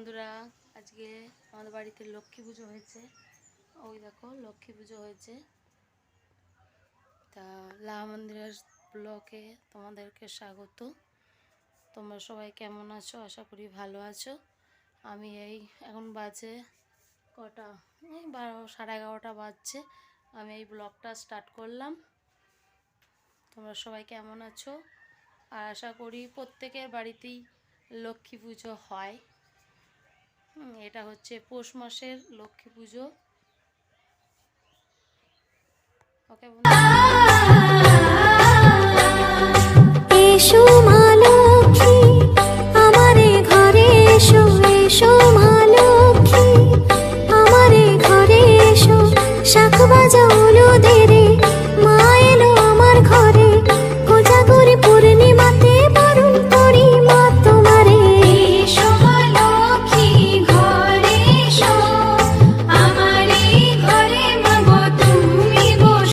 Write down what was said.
বন্ধুরা, আজকে আমাদের বাড়িতে লক্ষ্মী পুজো হয়েছে। ওই দেখো লক্ষ্মী পুজো হয়েছে। তা লাহা মন্দিরের ব্লকে তোমাদেরকে স্বাগত। তোমরা সবাই কেমন আছো? আশা করি ভালো আছো। আমি এখন বাজে কটা, 11:30 বাজছে। আমি এই ব্লগটা স্টার্ট করলাম। তোমরা সবাই কেমন আছো? আর আশা করি প্রত্যেকের বাড়িতেই লক্ষ্মী পুজো হয়। এটা হচ্ছে পৌষ মাসের লক্ষ্মী পুজো। ওকে এসো মা লক্ষ্মী, আমারে ঘরে এসো, এসো মা